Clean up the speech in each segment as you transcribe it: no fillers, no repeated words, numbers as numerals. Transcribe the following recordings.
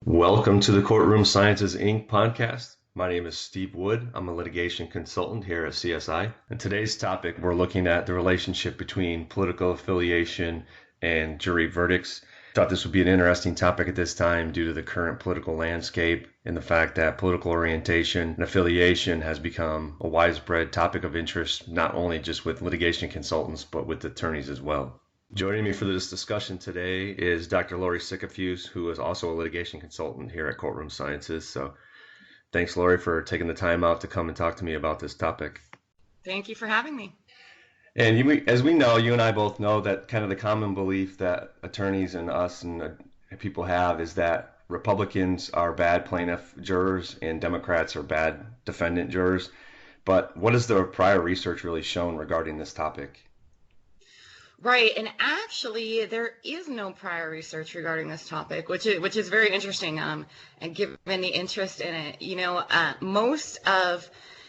Welcome to the Courtroom Sciences Inc. podcast. My name is Steve Wood. I'm a litigation consultant here at CSI. And today's topic, we're looking at the relationship between political affiliation and jury verdicts. Thought this would be an interesting topic at this time due to the current political landscape and the fact that political orientation and affiliation has become a widespread topic of interest, not only just with litigation consultants, but with attorneys as well. Joining me for this discussion today is Dr. Lorie Sicafuse, who is also a litigation consultant here at Courtroom Sciences. So thanks, Lorie, for taking the time out to come and talk to me about this topic. Thank you for having me. And as we know, you and I both know that kind of the common belief that attorneys and us and people have is that Republicans are bad plaintiff jurors and Democrats are bad defendant jurors. But what has the prior research really shown regarding this topic? Right, and actually, there is no prior research regarding this topic, which is very interesting. And given the interest in it, most of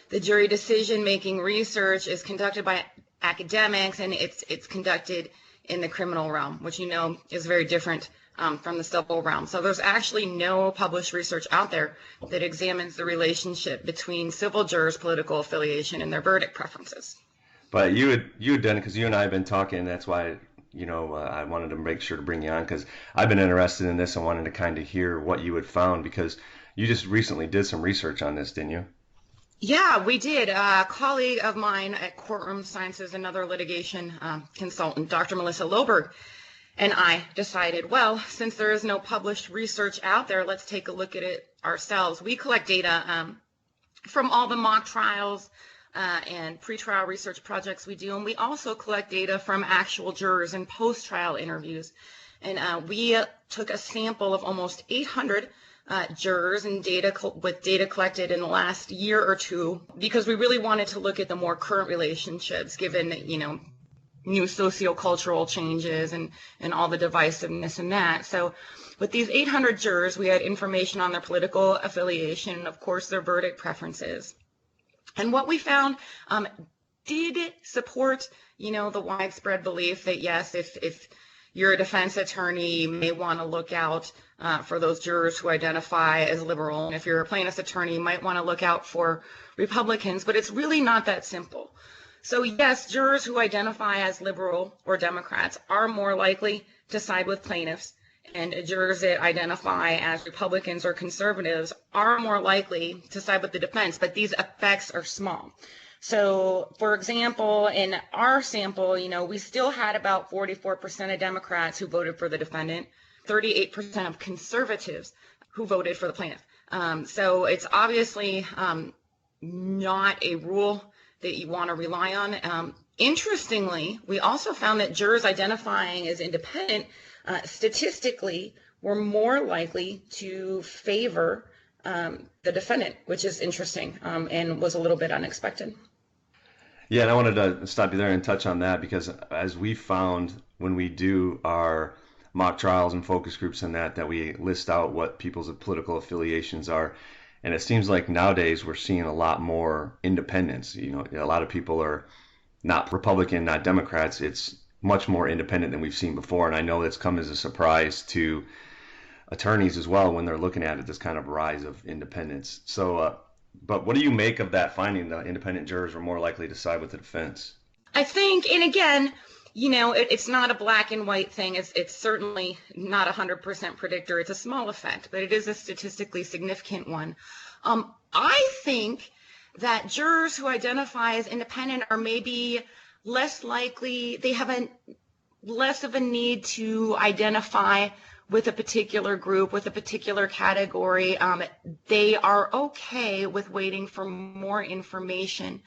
the jury decision-making research is conducted by academics, and it's conducted in the criminal realm, which is very different from the civil realm. So there's actually no published research out there that examines the relationship between civil jurors' political affiliation and their verdict preferences. But you had done it because you and I have been talking. That's why I wanted to make sure to bring you on because I've been interested in this and wanted to kind of hear what you had found because you just recently did some research on this, didn't you? Yeah, we did. A colleague of mine at Courtroom Sciences, another litigation consultant, Dr. Melissa Loberg, and I decided, well, since there is no published research out there, let's take a look at it ourselves. We collect data from all the mock trials and pretrial research projects we do, and we also collect data from actual jurors and post-trial interviews. And we took a sample of almost 800 jurors and data collected in the last year or two because we really wanted to look at the more current relationships given new sociocultural changes and all the divisiveness in that. So with these 800 jurors, we had information on their political affiliation and, of course, their verdict preferences. And what we found did support, the widespread belief that, yes, if you're a defense attorney, you may want to look out for those jurors who identify as liberal. And if you're a plaintiff's attorney, you might want to look out for Republicans. But it's really not that simple. So, yes, jurors who identify as liberal or Democrats are more likely to side with plaintiffs. And jurors that identify as Republicans or conservatives are more likely to side with the defense, but these effects are small. So, for example, in our sample, we still had about 44% of Democrats who voted for the defendant, 38% of conservatives who voted for the plaintiff. So it's obviously not a rule that you want to rely on. Interestingly, we also found that jurors identifying as independent statistically were more likely to favor the defendant, which is interesting and was a little bit unexpected. Yeah, and I wanted to stop you there and touch on that because as we found when we do our mock trials and focus groups and that we list out what people's political affiliations are. And it seems like nowadays we're seeing a lot more independents. A lot of people are not Republican, not Democrats. It's much more independent than we've seen before. And I know that's come as a surprise to attorneys as well when they're looking at it, this kind of rise of independence. So, but what do you make of that finding that independent jurors are more likely to side with the defense? I think, and again, it's not a black and white thing. It's certainly not 100% predictor. It's a small effect, but it is a statistically significant one. I think that jurors who identify as independent are maybe less likely, they have less of a need to identify with a particular group, with a particular category. They are okay with waiting for more information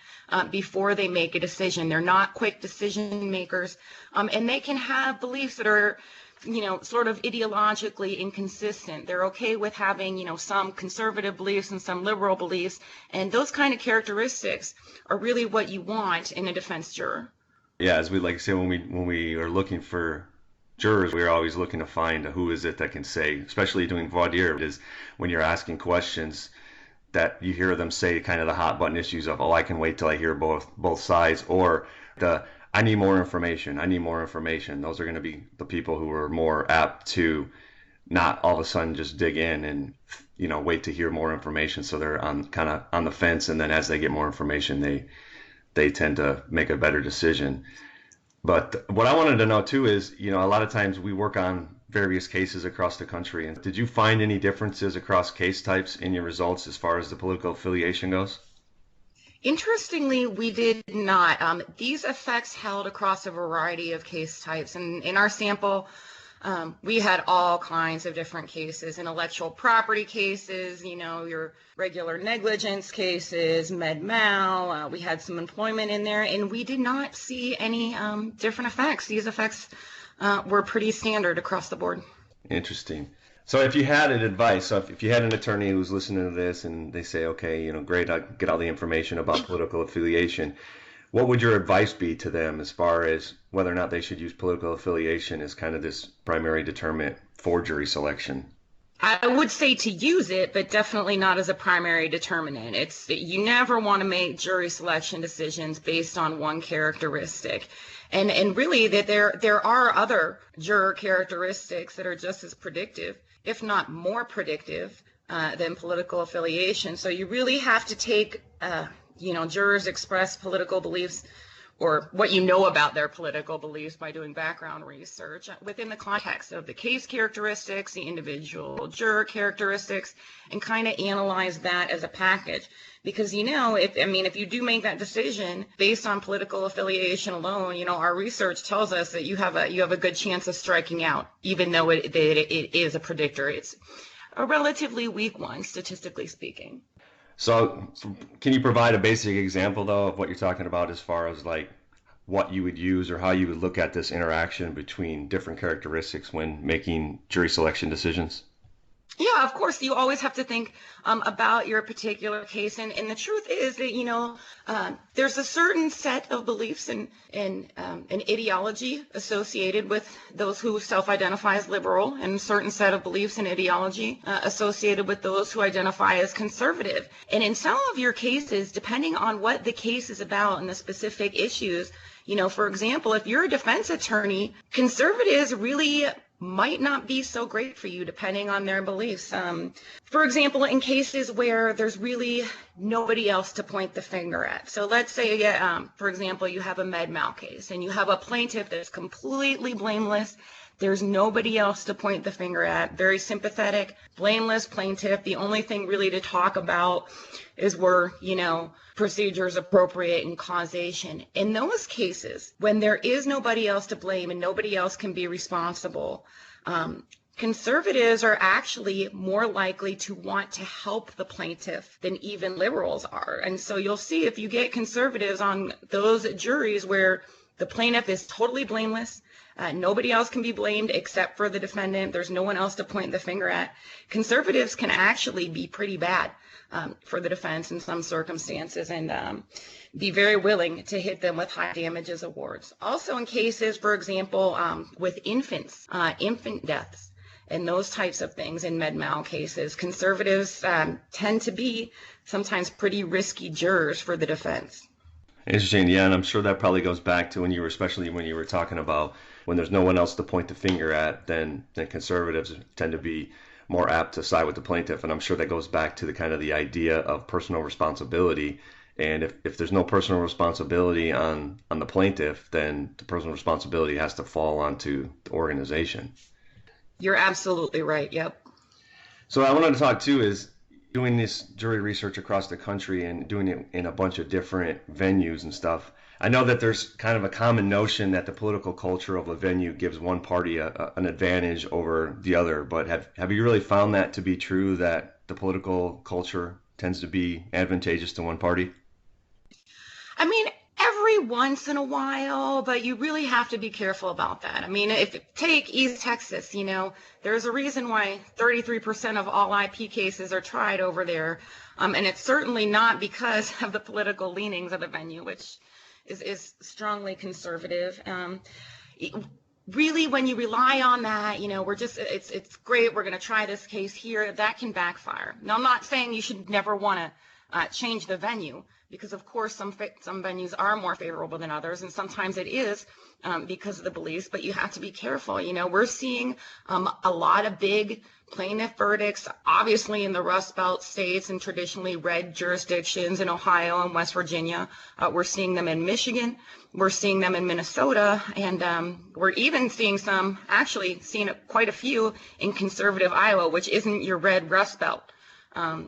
before they make a decision. They're not quick decision makers, and they can have beliefs that are, sort of ideologically inconsistent. They're okay with having, some conservative beliefs and some liberal beliefs, and those kind of characteristics are really what you want in a defense juror. Yeah, as we like to say, when we are looking for jurors, we're always looking to find who is it that can say, especially doing voir dire, is when you're asking questions that you hear them say kind of the hot button issues of, oh, I can wait till I hear both sides, or I need more information. I need more information. Those are going to be the people who are more apt to not all of a sudden just dig in and wait to hear more information. So they're on kind of on the fence, and then as they get more information, they tend to make a better decision. But what I wanted to know too is, a lot of times we work on various cases across the country. And did you find any differences across case types in your results as far as the political affiliation goes? Interestingly, we did not. These effects held across a variety of case types. And in our sample, we had all kinds of different cases: intellectual property cases, your regular negligence cases, med mal. We had some employment in there, and we did not see any different effects. These effects were pretty standard across the board. Interesting. So if you had if you had an attorney who was listening to this and they say, okay, great, I get all the information about political affiliation, what would your advice be to them as far as whether or not they should use political affiliation as kind of this primary determinant for jury selection? I would say to use it, but definitely not as a primary determinant. You never want to make jury selection decisions based on one characteristic. And really that there are other juror characteristics that are just as predictive, if not more predictive, than political affiliation. So you really have to take jurors express political beliefs or what you know about their political beliefs by doing background research within the context of the case characteristics, the individual juror characteristics, and kind of analyze that as a package. Because, if you do make that decision based on political affiliation alone, our research tells us that you have a good chance of striking out, even though it is a predictor. It's a relatively weak one, statistically speaking. So can you provide a basic example, though, of what you're talking about as far as like what you would use or how you would look at this interaction between different characteristics when making jury selection decisions? Yeah, of course, you always have to think about your particular case. And the truth is that, there's a certain set of beliefs and ideology associated with those who self-identify as liberal, and a certain set of beliefs and ideology associated with those who identify as conservative. And in some of your cases, depending on what the case is about and the specific issues, for example, if you're a defense attorney, conservatives really might not be so great for you depending on their beliefs. For example, in cases where there's really nobody else to point the finger at. So let's say, for example, you have a med mal case and you have a plaintiff that's completely blameless. There's nobody else to point the finger at. Very sympathetic, blameless plaintiff. The only thing really to talk about is were, procedures appropriate and causation. In those cases, when there is nobody else to blame and nobody else can be responsible, conservatives are actually more likely to want to help the plaintiff than even liberals are. And so you'll see if you get conservatives on those juries where the plaintiff is totally blameless, nobody else can be blamed except for the defendant, there's no one else to point the finger at, conservatives can actually be pretty bad for the defense in some circumstances and be very willing to hit them with high damages awards. Also in cases, for example, with infants, infant deaths, and those types of things in med mal cases, conservatives tend to be sometimes pretty risky jurors for the defense. Interesting, yeah, and I'm sure that probably goes back to especially when you were talking about when there's no one else to point the finger at, then conservatives tend to be more apt to side with the plaintiff. And I'm sure that goes back to the kind of the idea of personal responsibility. And if there's no personal responsibility on the plaintiff, then the personal responsibility has to fall onto the organization. You're absolutely right. Yep. So I wanted to talk too is doing this jury research across the country and doing it in a bunch of different venues and stuff. I know that there's kind of a common notion that the political culture of a venue gives one party an advantage over the other, but have you really found that to be true, that the political culture tends to be advantageous to one party? I mean, every once in a while, but you really have to be careful about that. I mean, if you take East Texas, there's a reason why 33% of all IP cases are tried over there, and it's certainly not because of the political leanings of the venue, which is strongly conservative. Really, when you rely on that, it's great, we're going to try this case here, that can backfire. Now, I'm not saying you should never want to change the venue, because of course some venues are more favorable than others, and sometimes it is because of the beliefs, but you have to be careful. We're seeing a lot of big plaintiff verdicts, obviously in the Rust Belt states and traditionally red jurisdictions in Ohio and West Virginia. We're seeing them in Michigan. We're seeing them in Minnesota, and we're even seeing quite a few in conservative Iowa, which isn't your red Rust Belt.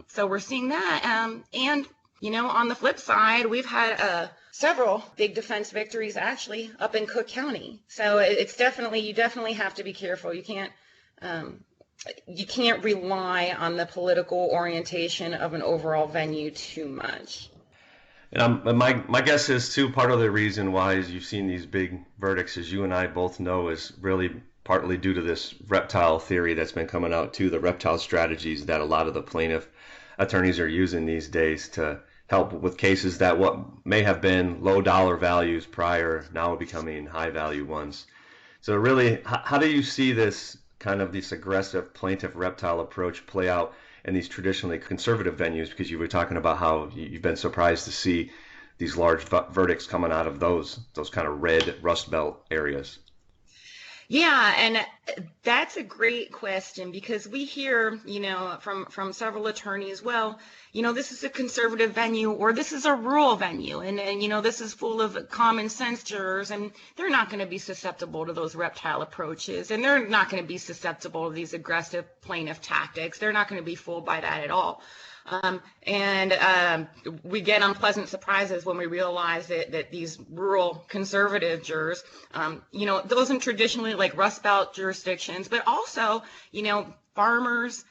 So we're seeing that. And on the flip side, we've had several big defense victories actually up in Cook County. So you definitely have to be careful. You can't rely on the political orientation of an overall venue too much. And my guess is too, part of the reason why is you've seen these big verdicts, as you and I both know, is really partly due to this reptile theory that's been coming out too, the reptile strategies that a lot of the plaintiff attorneys are using these days to help with cases that what may have been low dollar values prior now are becoming high value ones. So really, how do you see this aggressive plaintiff reptile approach play out in these traditionally conservative venues? Because you were talking about how you've been surprised to see these large verdicts coming out of those kind of red Rust Belt areas. Yeah, and that's a great question, because we hear, from several attorneys, well, this is a conservative venue, or this is a rural venue, and this is full of common sense jurors, and they're not going to be susceptible to those reptile approaches, and they're not going to be susceptible to these aggressive plaintiff tactics. They're not going to be fooled by that at all. We get unpleasant surprises when we realize that these rural conservative jurors, those in traditionally like Rust Belt jurisdictions, but also, farmers,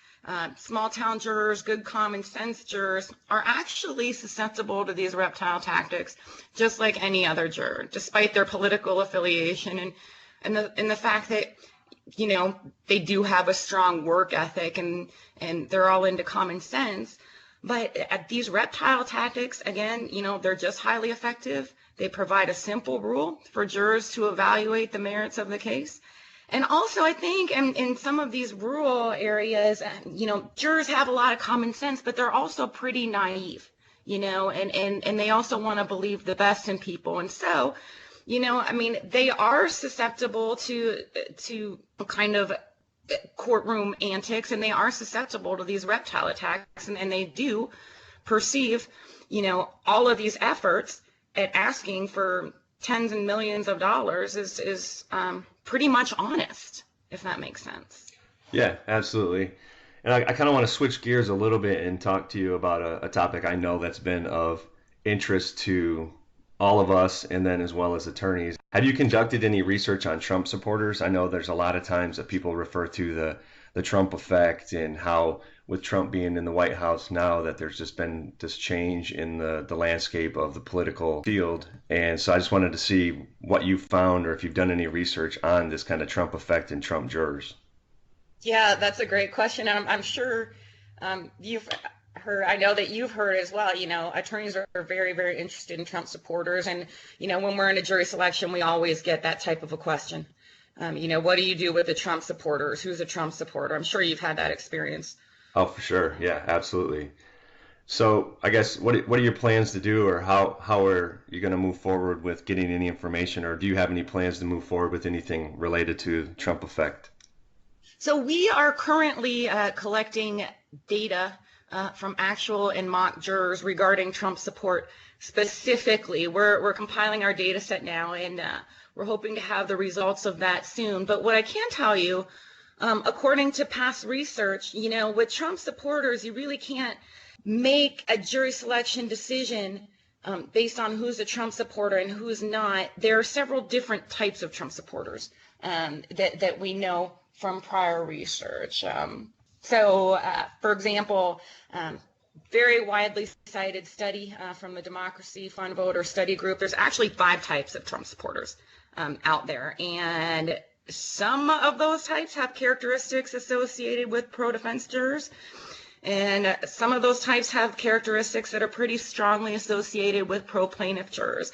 small town jurors, good common sense jurors are actually susceptible to these reptile tactics, just like any other juror, despite their political affiliation and the fact that they do have a strong work ethic and they're all into common sense. But at these reptile tactics, again, they're just highly effective. They provide a simple rule for jurors to evaluate the merits of the case. And also, I think in some of these rural areas, jurors have a lot of common sense, but they're also pretty naive, and they also want to believe the best in people. And so, they are susceptible to kind of courtroom antics, and they are susceptible to these reptile attacks, and they do perceive, all of these efforts at asking for tens and millions of dollars is pretty much honest, if that makes sense. Yeah, absolutely. And I kind of want to switch gears a little bit and talk to you about a topic I know that's been of interest to all of us, and then as well as attorneys. Have you conducted any research on Trump supporters? I know there's a lot of times that people refer to the Trump effect, and how with Trump being in the White House now that there's just been this change in the landscape of the political field. And so I just wanted to see what you found, or if you've done any research on this kind of Trump effect in Trump jurors. Yeah, that's a great question. I'm sure you've heard, I know that you've heard as well, attorneys are very, very interested in Trump supporters. And, when we're in a jury selection, we always get that type of a question. What do you do with the Trump supporters? Who's a Trump supporter? I'm sure you've had that experience. Oh, for sure. Yeah, absolutely. So I guess what are your plans to do, or how are you going to move forward with getting any information, or do you have any plans to move forward with anything related to Trump effect? So we are currently collecting data from actual and mock jurors regarding Trump support specifically. We're compiling our data set now, and we're hoping to have the results of that soon. But what I can tell you, according to past research, with Trump supporters, you really can't make a jury selection decision based on who's a Trump supporter and who's not. There are several different types of Trump supporters that we know from prior research. For example, very widely cited study from the Democracy Fund Voter Study Group, there's actually 5 types of Trump supporters out there. And some of those types have characteristics associated with pro-defense jurors. And some of those types have characteristics that are pretty strongly associated with pro-plaintiff jurors.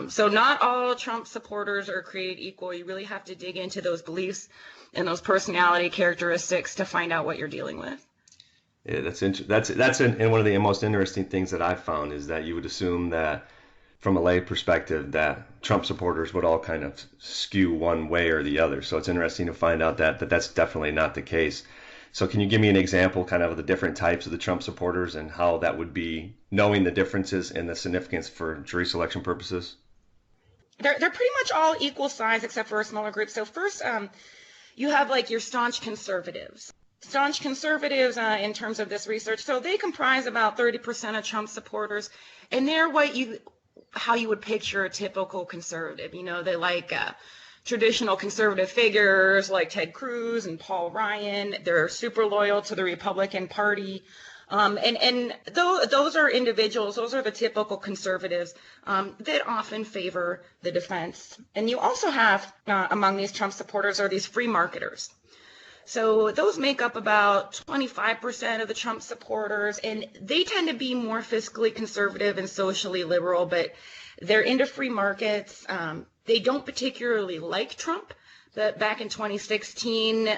So not all Trump supporters are created equal. You really have to dig into those beliefs and those personality characteristics to find out what you're dealing with. Yeah, and one of the most interesting things that I've found is that you would assume that from a lay perspective that Trump supporters would all kind of skew one way or the other. So it's interesting to find out that that's definitely not the case. So can you give me an example kind of the different types of the Trump supporters and how that would be knowing the differences and the significance for jury selection purposes? They're pretty much all equal size except for a smaller group. So first, you have like your staunch conservatives. Staunch conservatives in terms of this research, so they comprise about 30% of Trump supporters, and they're how you would picture a typical conservative. They like traditional conservative figures like Ted Cruz and Paul Ryan. They're super loyal to the Republican Party. Those are individuals, those are the typical conservatives that often favor the defense. And you also have among these Trump supporters are these free marketers. So those make up about 25% of the Trump supporters, and they tend to be more fiscally conservative and socially liberal, but they're into free markets. They don't particularly like Trump, but back in 2016,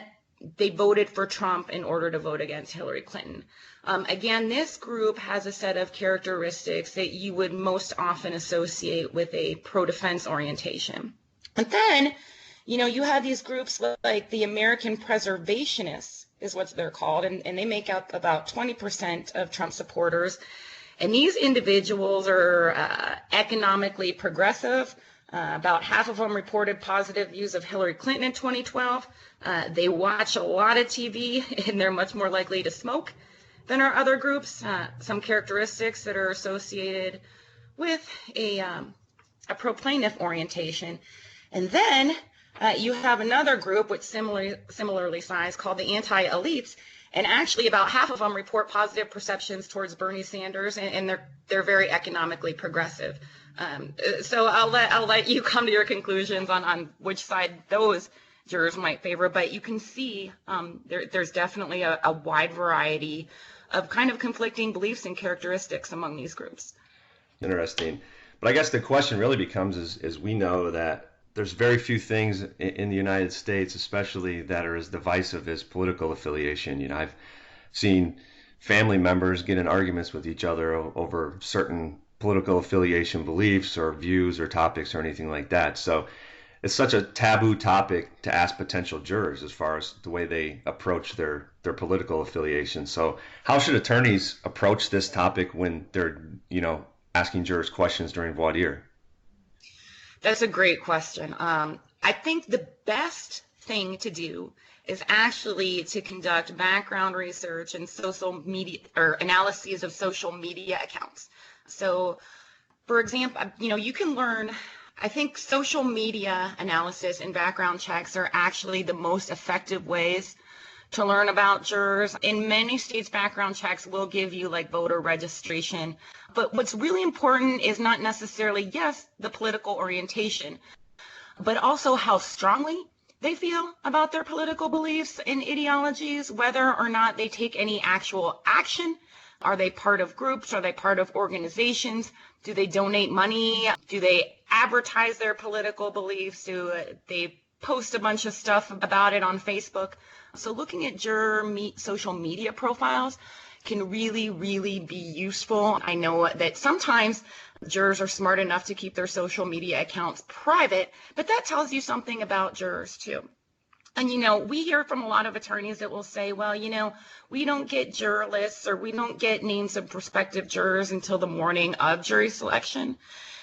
they voted for Trump in order to vote against Hillary Clinton. Again, this group has a set of characteristics that you would most often associate with a pro-defense orientation. And then, you have these groups like the American preservationists is what they're called, and they make up about 20% of Trump supporters. And these individuals are economically progressive. About half of them reported positive views of Hillary Clinton in 2012. They watch a lot of TV, and they're much more likely to smoke than our other groups. Some characteristics that are associated with a pro-plaintiff orientation. And then you have another group which similarly sized called the anti-elites, and actually about half of them report positive perceptions towards Bernie Sanders, and they're very economically progressive. So I'll let you come to your conclusions on which side those jurors might favor, but you can see there's definitely a wide variety of kind of conflicting beliefs and characteristics among these groups. Interesting. But I guess the question really becomes is we know that there's very few things in the United States, especially that are as divisive as political affiliation. I've seen family members get in arguments with each other over certain political affiliation beliefs or views or topics or anything like that. So it's such a taboo topic to ask potential jurors as far as the way they approach their political affiliation. So how should attorneys approach this topic when they're, asking jurors questions during voir dire? That's a great question. I think the best thing to do is actually to conduct background research and social media or analyses of social media accounts. So, for example, you can learn, I think social media analysis and background checks are actually the most effective ways to learn about jurors. In many states, background checks will give you like voter registration. But what's really important is not necessarily, yes, the political orientation, but also how strongly they feel about their political beliefs and ideologies, whether or not they take any actual action. Are they part of groups? Are they part of organizations? Do they donate money? Do they advertise their political beliefs? Do they post a bunch of stuff about it on Facebook? So looking at juror social media profiles can really, really be useful. I know that sometimes jurors are smart enough to keep their social media accounts private, but that tells you something about jurors too. And, we hear from a lot of attorneys that will say, well, we don't get juror lists or we don't get names of prospective jurors until the morning of jury selection.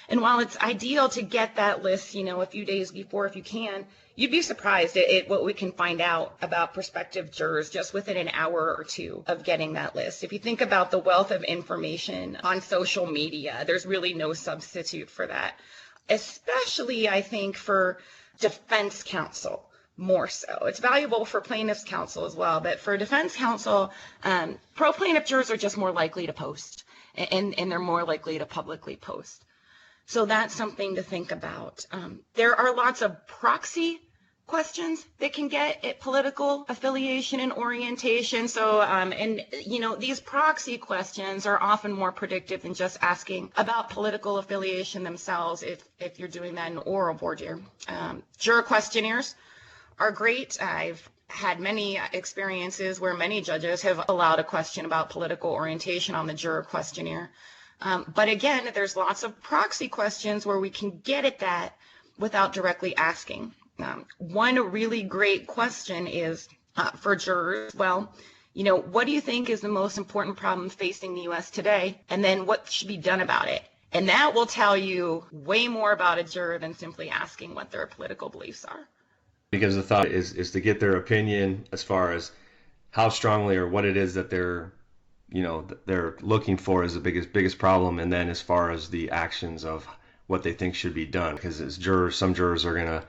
And while it's ideal to get that list, a few days before if you can, you'd be surprised at what we can find out about prospective jurors just within an hour or two of getting that list. If you think about the wealth of information on social media, there's really no substitute for that, especially, I think, for defense counsel. More so. It's valuable for plaintiff's counsel as well, but for defense counsel, pro-plaintiff jurors are just more likely to post, and they're more likely to publicly post. So that's something to think about. There are lots of proxy questions that can get at political affiliation and orientation. So, these proxy questions are often more predictive than just asking about political affiliation themselves if you're doing that in oral voir dire. Juror questionnaires are great. I've had many experiences where many judges have allowed a question about political orientation on the juror questionnaire. But again, there's lots of proxy questions where we can get at that without directly asking. One really great question is for jurors, well, what do you think is the most important problem facing the U.S. today? And then what should be done about it? And that will tell you way more about a juror than simply asking what their political beliefs are. Because the thought is to get their opinion as far as how strongly or what it is that they're looking for is the biggest problem, and then as far as the actions of what they think should be done. Because as jurors, some jurors are going to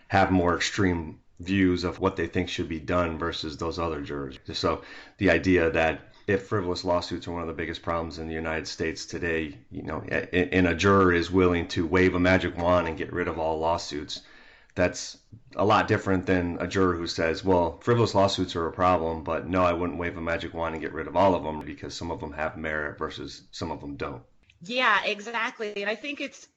have more extreme views of what they think should be done versus those other jurors. So the idea that if frivolous lawsuits are one of the biggest problems in the United States today, and a juror is willing to wave a magic wand and get rid of all lawsuits, that's a lot different than a juror who says, well, frivolous lawsuits are a problem, but no, I wouldn't wave a magic wand and get rid of all of them because some of them have merit versus some of them don't. Yeah, exactly. And I think it's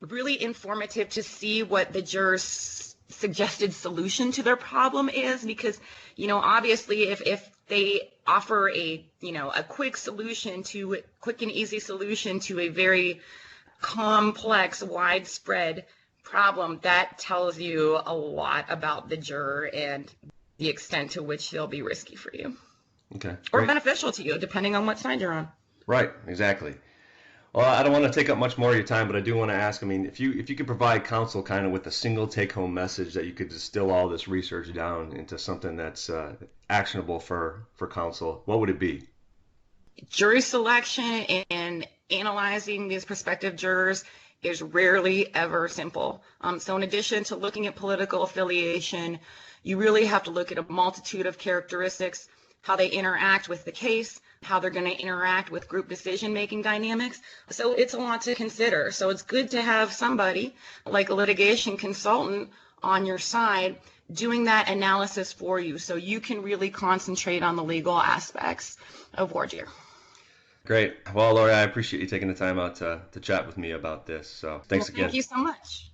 really informative to see what the jurors' suggested solution to their problem is, because, obviously if they offer a quick and easy solution to a very complex, widespread problem, that tells you a lot about the juror and the extent to which they'll be risky for you. Okay. Or beneficial to you, depending on what side you're on. Right, exactly. Well, I don't want to take up much more of your time, but I do want to ask, if you could provide counsel kind of with a single take-home message that you could distill all this research down into something that's actionable for counsel, what would it be? Jury selection and analyzing these prospective jurors is rarely ever simple. So in addition to looking at political affiliation, you really have to look at a multitude of characteristics, how they interact with the case, how they're going to interact with group decision-making dynamics. So it's a lot to consider. So it's good to have somebody like a litigation consultant on your side doing that analysis for you so you can really concentrate on the legal aspects of voir dire. Great. Well, Lorie, I appreciate you taking the time out to chat with me about this. So thanks again. Thank you so much.